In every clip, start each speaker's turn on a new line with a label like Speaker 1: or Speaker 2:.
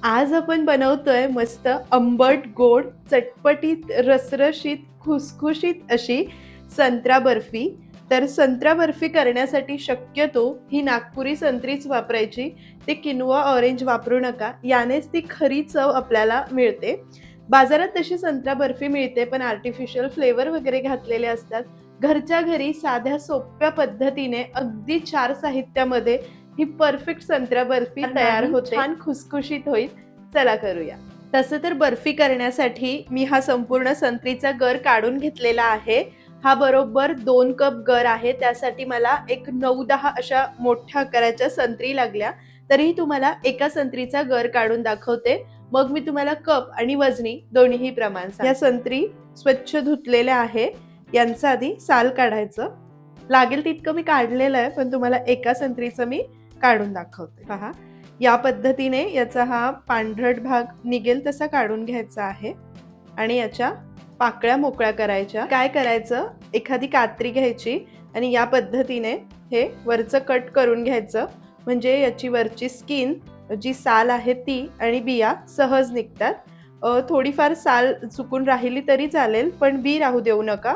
Speaker 1: आज आपण बनवतोय मस्त आंबट गोड चटपटीत रसरशीत खुसखुशीत अशी संत्रा बर्फी. तर संत्रा बर्फी करण्यासाठी शक्यतो ही नागपुरी संत्रीच वापरायची. ते किनवा ऑरेंज वापरू नका, यानेच ती खरी चव आपल्याला मिळते. बाजारात तशी संत्रा बर्फी मिळते, पण आर्टिफिशियल फ्लेवर वगैरे घातलेले असतात. घरच्या घरी साध्या सोप्या पद्धतीने अगदी 4 साहित्यामध्ये ही परफेक्ट संत्रा बर्फी तयार होते. छान खुसखुशीत होईल. चला करूया. तसं तर बर्फी करण्यासाठी मी हा संपूर्ण संत्रीचा गर काढून घेतलेला आहे. हा बरोबर 2 कप गर आहे. त्यासाठी मला एक 9-10 अशा मोठ्या आकाराच्या संत्री लागल्या. तरीही तुम्हाला एका संत्रीचा गर काढून दाखवते. मग मी तुम्हाला कप आणि वजनी दोन्हीही प्रमाण सांगते. या संत्री स्वच्छ धुतलेल्या आहे. यांचं आधी साल काढायचं. लागेल तितकं मी काढलेलं आहे, पण तुम्हाला एका संत्रीचं मी काढून दाखवते. पहा, या पद्धतीने याचा हा पांढरट भाग निघेल तसा काढून घ्यायचा आहे आणि याच्या पाकळ्या मोकळ्या करायच्या. काय करायचं, एखादी कात्री घ्यायची आणि या पद्धतीने हे वरचं कट करून घ्यायचं. म्हणजे याची वरची स्किन जी साल आहे ती आणि बिया सहज निघतात. थोडीफार साल चुकून राहिली तरी चालेल, पण बी राहू देऊ नका.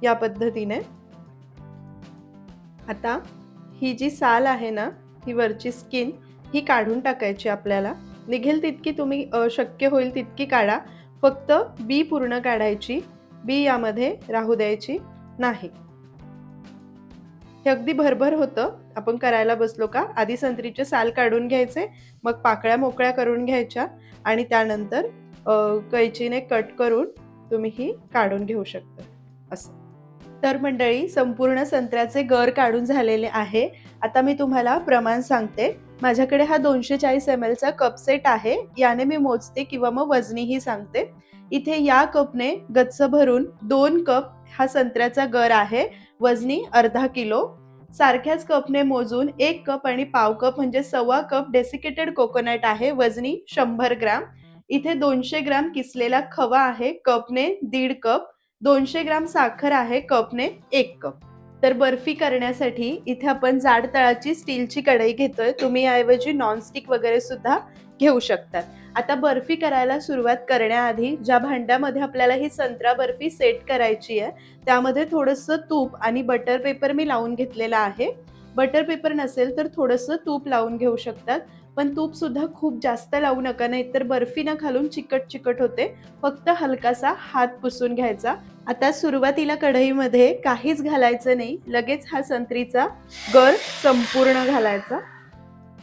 Speaker 1: या पद्धतीने आता ही जी साल आहे ना, ही वरची स्किन ही काढून टाकायची. आपल्याला निघेल तितकी तुम्ही शक्य होईल तितकी काढा. फक्त बी पूर्ण काढायची, बी यामध्ये राहू द्यायची नाही. हे अगदी भरभर होतं. आपण करायला बसलो का आधी संत्रीचे साल काढून घ्यायचे, मग पाकळ्या मोकळ्या करून घ्यायच्या आणि त्यानंतर कैचीने कट करून तुम्ही ही काढून घेऊ शकता असं. तर मंडळी, संपूर्ण संत्र्याचे गर काढून झालेले आहे. आता मी तुम्हाला प्रमाण सांगते. माझ्याकडे हा 240 ml चा कप सेट आहे. याने मी मोजते किंवा मग वजनीही सांगते. इथे या कपने गच्च भरून 2 कप हा संत्र्याचा गर आहे. वजनी अर्धा किलो. सारख्याच कपने मोजून 1 कप आणि पाव कप म्हणजे 1.25 कप डेसिकेटेड कोकोनट आहे. वजनी 100 ग्राम. इथे 200 ग्राम किसलेला खवा आहे. कपने 1.5 कप. 200 ग्राम साखर आहे. कपने 1 कप. तर बर्फी करण्यासाठी इथे आपण जाड तळाची स्टीलची कढई घेतोय. तुम्ही याऐवजी नॉनस्टिक वगैरे सुद्धा घेऊ शकतात. आता बर्फी करायला सुरुवात करण्याआधी ज्या भांड्यामध्ये आपल्याला ही संत्रा बर्फी सेट करायची आहे, त्यामध्ये थोडंसं तूप आणि बटर पेपर मी लावून घेतलेला आहे. बटर पेपर नसेल तर थोडंसं तूप लावून घेऊ शकतात, पण तूप सुद्धा खूप जास्त लावू नका, नाहीतर बर्फी ना खालून चिकट चिकट होते. फक्त हलकासा हात पुसून घ्यायचा. आता सुरुवातीला कढईमध्ये काहीच घालायचं नाही, लगेच हा संत्रीचा गर संपूर्ण घालायचा.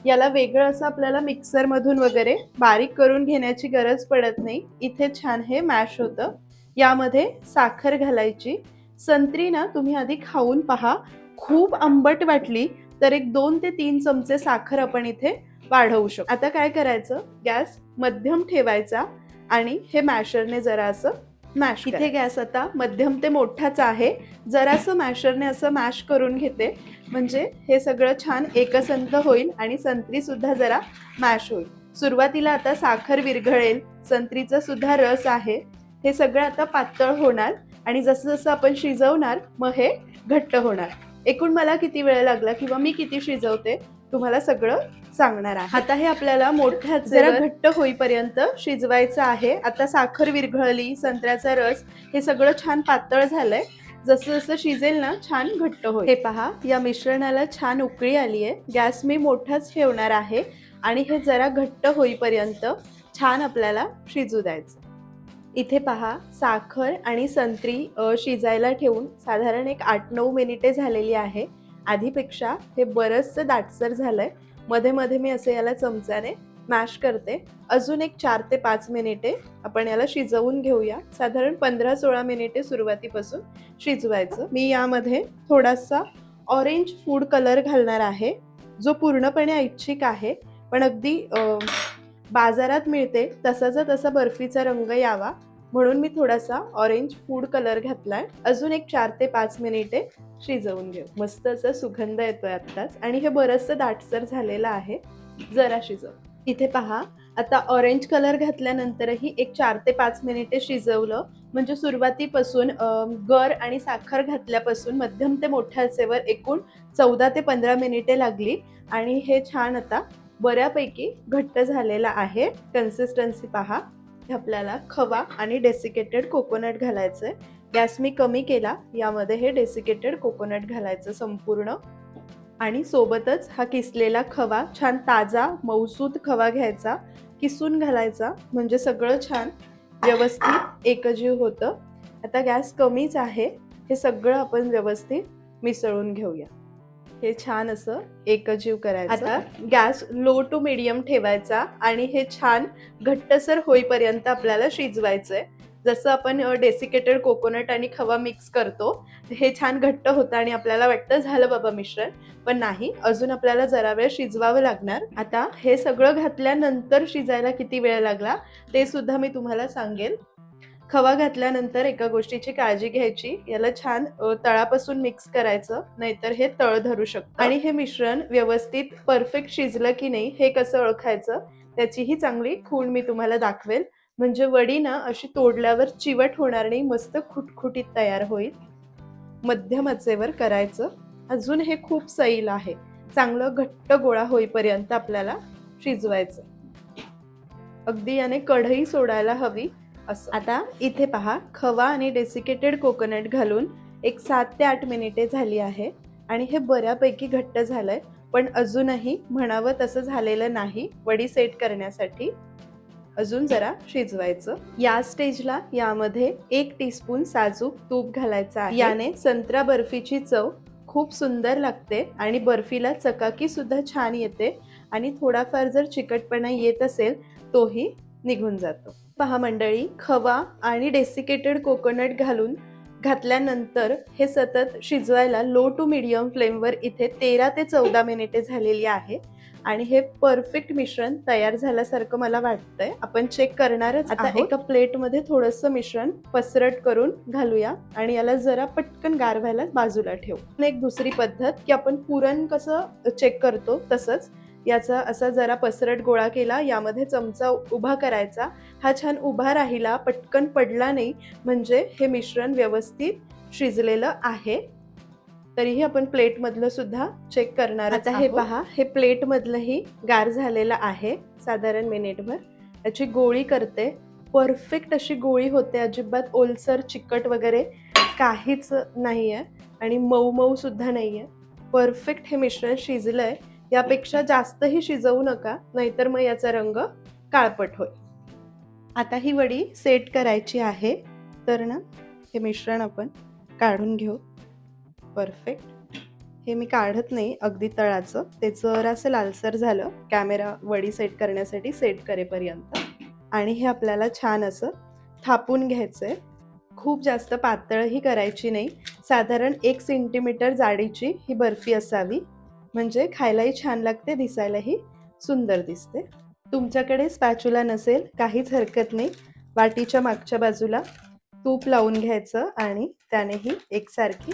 Speaker 1: याला वेगळं असं आपल्याला मिक्सर मधून वगैरे बारीक करून घेण्याची गरज पडत नाही. इथे छान हे मॅश होतं. यामध्ये साखर घालायची. संत्री ना तुम्ही आधी खाऊन पहा. खूप आंबट वाटली तर एक 2 ते 3 चमचे साखर आपण इथे वाढवू शकतो. आता काय करायचं, गॅस मध्यम ठेवायचा आणि हे मॅशरने जरा असं मॅश. इथे गॅस आता मध्यम ते मोठाच आहे. जरासं मॅशरने असं मॅश करून घेते, म्हणजे हे सगळं छान एकसंध होईल आणि संत्री सुद्धा जरा मॅश होईल. सुरुवातीला आता साखर विरघळेल, संत्रीचा सुद्धा रस आहे. हे सगळं आता पातळ होणार आणि जसं जसं आपण शिजवणार मग हे घट्ट होणार. एकूण मला किती वेळ लागला किंवा मी किती शिजवते तुम्हाला सगळं सांगणार आहे. आता हे आपल्याला मोठ्या जरा घट्ट होईपर्यंत शिजवायचं आहे. आता साखर विरघळली, संत्र्याचा रस, हे सगळं छान पातळ झालंय. जसं जसं शिजेल ना छान घट्ट होईल. हे पहा, या मिश्रणाला छान उकळी आली आहे. गॅस मी मोठाच ठेवणार आहे आणि हे जरा घट्ट होईपर्यंत छान आपल्याला शिजू द्यायचं. इथे पहा, साखर आणि संत्री शिजायला ठेवून साधारण एक 8-9 मिनिटे झालेली आहे. आधीपेक्षा हे बरंचसं दाटसर झालंय. मध्ये मध्ये मी असं याला चमच्याने मॅश करते. अजून एक 4 ते 5 मिनिटे आपण याला शिजवून घेऊया. साधारण 15-16 मिनिटे सुरुवातीपासून शिजवायचं. मी यामध्ये थोडासा ऑरेंज फूड कलर घालणार आहे, जो पूर्णपणे ऐच्छिक आहे, पण अगदी बाजारात मिळते तसाचा तसा बर्फीचा रंग यावा म्हणून मी थोडासा ऑरेंज फूड कलर घातलाय. अजून एक 4 ते 5 मिनिटे शिजवून घेऊ. मस्त असा सुगंध येतोय आत्ताच आणि हे बरंचसं दाटसर झालेलं आहे. जरा शिजव. इथे पहा, आता ऑरेंज कलर घातल्यानंतरही एक 4 ते 5 मिनिटे शिजवलं, म्हणजे सुरुवातीपासून गर आणि साखर घातल्यापासून मध्यम ते मोठ्या आचेवर एकूण 14 ते 15 मिनिटे लागली आणि हे छान आता बऱ्यापैकी घट्ट झालेला आहे. कन्सिस्टन्सी पहा. हे आपल्याला खवा आणि डेसिकेटेड कोकोनट घालायचंय. गॅस मी कमी केला. यामध्ये हे डेसिकेटेड कोकोनट घालायचं संपूर्ण आणि सोबतच हा किसलेला खवा, छान ताजा मऊसूत खवा घ्यायचा, किसून घालायचा, म्हणजे सगळं छान व्यवस्थित एकजीव होतं. आता गॅस कमीच आहे. हे सगळं आपण व्यवस्थित मिसळून घेऊया. हे छान असं एकजीव करायचं. आता गॅस लो टू मीडियम ठेवायचा आणि हे छान घट्टसर होईपर्यंत आपल्याला शिजवायचंय. जसं आपण डेसिकेटेड कोकोनट आणि खवा मिक्स करतो, हे छान घट्ट होतं आणि आपल्याला वाटतं झालं बाबा मिश्रण, पण नाही, अजून आपल्याला जरा वेळ शिजवावं लागणार. आता हे सगळं घातल्यानंतर शिजायला किती वेळ लागला ते सुद्धा मी तुम्हाला सांगेल. खवा घातल्यानंतर एका गोष्टीची काळजी घ्यायची, याला छान तळापासून मिक्स करायचं, नाहीतर हे तळ धरू शकतं. आणि हे मिश्रण व्यवस्थित परफेक्ट शिजलं की नाही हे कसं ओळखायचं त्याची ही चांगली खूण मी तुम्हाला दाखवेल. म्हणजे वडी ना अशी तोडल्यावर चिवट होणार नाही, मस्त खुटखुटीत तयार होईल. मध्यम आचेवर करायचं. अजून हे खूप सैल आहे. चांगलं घट्ट गोळा होईपर्यंत आपल्याला शिजवायचं. अगदी याने कढई सोडायला हवी असं. आता इथे पहा, खवा आणि डेसिकेटेड कोकोनट घालून एक 7 ते 8 मिनिटे झाली आहे आणि हे बऱ्यापैकी घट्ट झालंय, पण अजूनही म्हणावं तसं झालेलं नाही. वडी सेट करण्यासाठी अजून जरा शिजवायचं. या स्टेजला यामध्ये 1 टीस्पून साजूक तूप घालायचं आहे. याने संत्रा बर्फीची चव खूप सुंदर लागते आणि बर्फीला चकाकी सुद्धा छान येते आणि थोडाफार जर चिकटपणा येत असेल तोही निघून जातो. पहा मंडळी, खवा आणि डेसिकेटेड कोकोनट घातल्यानंतर हे सतत शिजवायला लो टू मीडियम फ्लेमवर इथे 13 ते 14 मिनिटे झालेली आहे आणि हे परफेक्ट मिश्रण तयार झाल्यासारखं मला वाटतंय. आपण चेक करणारच. आता एका प्लेटमध्ये थोडंसं मिश्रण पसरट करून घालूया आणि याला जरा पटकन गार व्हायला बाजूला ठेवू. एक दुसरी पद्धत की आपण पुरण कसं चेक करतो तसंच याचा असा जरा पसरट गोळा केला, यामध्ये चमचा उभा करायचा. हा छान उभा राहिला, पटकन पडला नाही, म्हणजे हे मिश्रण व्यवस्थित शिजलेलं आहे. तरीही आपण प्लेटमधलं सुद्धा चेक करणार. आता हे पहा, हे प्लेटमधलंही गार झालेलं आहे साधारण मिनिटभर. याची गोळी करते. परफेक्ट अशी गोळी होते, अजिबात ओलसर चिकट वगैरे काहीच नाहीये आणि मऊ मऊ सुद्धा नाहीये. परफेक्ट हे मिश्रण शिजलंय. यापेक्षा जास्तही शिजवू नका, नाहीतर मग याचा रंग काळपट होईल. आता ही वडी सेट करायची आहे, तर ना हे मिश्रण आपण काढून घेऊ. परफेक्ट. हे मी काढत नाही अगदी तळाचं, ते जरासं लालसर झालं कॅमेरा वडी सेट करण्यासाठी सेट करेपर्यंत. आणि हे आपल्याला छान असं थापून घ्यायचंय. खूप जास्त पातळही करायची नाही, साधारण 1 सेंटीमीटर जाडीची ही बर्फी असावी, म्हणजे खायलाही छान लागते, दिसायलाही सुंदर दिसते. तुमच्याकडे स्पॅच्युला नसेल काहीच हरकत नाही, वाटीच्या मागच्या बाजूला तूप लावून घ्यायचं आणि त्यानेही एकसारखी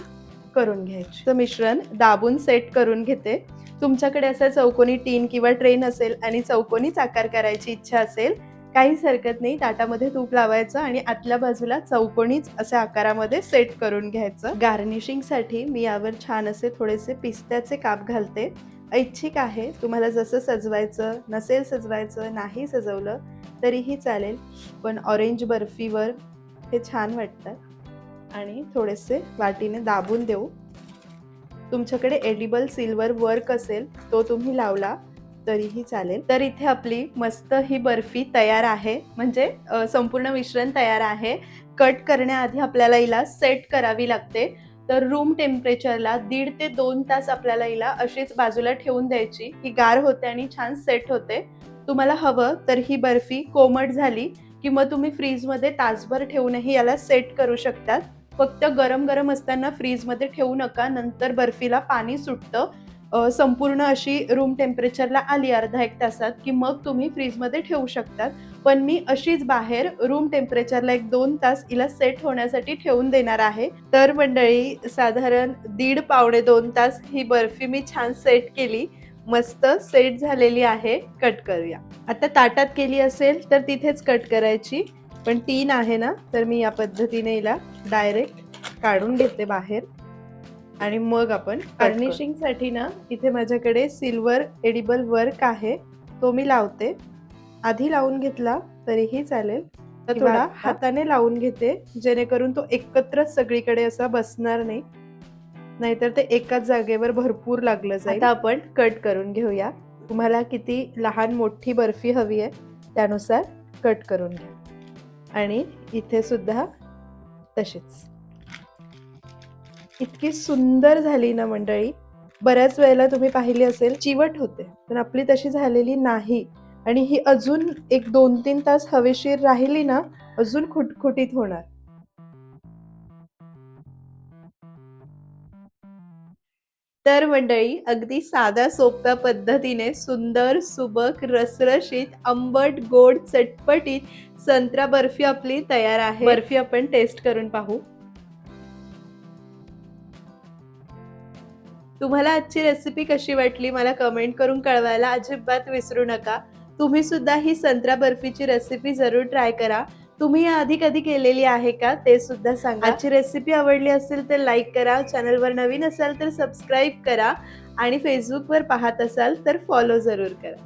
Speaker 1: करून घ्यायची. तर मिश्रण दाबून सेट करून घेते. तुमच्याकडे असा चौकोनी टीन किंवा ट्रे नसेल आणि चौकोनीच आकार करायची इच्छा असेल, काहीच हरकत नाही, ताटामध्ये तूप लावायचं आणि आतल्या बाजूला चौकोनीच अशा आकारामध्ये सेट करून घ्यायचं. गार्निशिंगसाठी मी यावर छान असे थोडेसे पिस्त्याचे काप घालते. ऐच्छिक आहे, तुम्हाला जसं सजवायचं, नसेल सजवायचं, नाही सजवलं तरीही चालेल, पण ऑरेंज बर्फीवर हे छान वाटतात. आणि थोडेसे वाटीने दाबून देऊ. तुमच्याकडे एडिबल सिल्वर वर्क असेल तो तुम्ही लावला तरीही चालेल. तर इथे आपली मस्त ही बर्फी तयार आहे, म्हणजे संपूर्ण मिश्रण तयार आहे. कट करण्याआधी आपल्याला हिला सेट करावी लागते. तर रूम टेम्परेचरला 1.5 ते 2 तास आपल्याला हिला अशीच बाजूला ठेवून द्यायची. ही गार होते आणि छान सेट होते. तुम्हाला हवं तर ही बर्फी कोमट झाली की मग तुम्ही फ्रीजमध्ये तासभर ठेवूनही याला सेट करू शकतात. फक्त गरम गरम असताना फ्रीजमध्ये ठेवू नका, नंतर बर्फीला पाणी सुटतं. संपूर्ण अशी रूम टेम्परेचरला आली अर्धा 1 तासात की मग तुम्ही फ्रीजमध्ये ठेवू शकतात. पण मी अशीच बाहेर रूम टेम्परेचरला 1-2 तास हिला सेट होण्यासाठी ठेवून देणार आहे. तर मंडळी, साधारण 1.5 पावणे 2 तास ही बर्फी मी छान सेट केली, मस्त सेट झालेली आहे. कट करूया. आता ताटात केली असेल तर तिथेच कट करायची, पण टीन आहे ना, तर मी या पद्धतीने हिला डायरेक्ट काढून घेते बाहेर आणि मग आपण गार्निशिंगसाठी ना इथे माझ्याकडे सिल्वर एडिबल वर्क आहे, तो मी लावते. आधी लावून घेतला तरीही चालेल, तर थोडा हाताने लावून घेते, जेणेकरून तो एकत्रच सगळीकडे असा बसणार नाही, नाहीतर ते एकाच जागेवर भरपूर लागलं जाईल. आता आपण कट करून घेऊया. तुम्हाला किती लहान मोठी बर्फी हवी आहे त्यानुसार कट करून घ्या. आणि इथे सुद्धा तशीच. इतकी सुंदर झाली ना मंडळी. बऱ्याच वेळेला तुम्ही पाहिली असेल चिवट होते, पण आपली तशी झालेली नाही. आणि ही अजून एक 2-3 तास हवेशीर राहिली ना, अजून खुटखुटीत होणार. तर मंडळी अगदी साध्या सोप्या पद्धतीने सुंदर, सुबक, रसरशीत, आंबट, गोड, चटपटीत संत्रा बर्फी आपली तयार आहे. बर्फी आपण टेस्ट करून पाहू. तुम्हाला आजची रेसिपी कशी वाटली मला कमेंट करून कळवायला अजिबात विसरू नका. तुम्ही सुद्धा ही संत्रा बर्फीची रेसिपी जरूर ट्राय करा. तुम्ही याआधी कधी केलेली आहे का ते सुद्धा सांगा. आजची रेसिपी आवडली असेल तर लाईक करा, चॅनलवर नवीन असाल तर सबस्क्राईब करा आणि फेसबुकवर पाहत असाल तर फॉलो जरूर करा.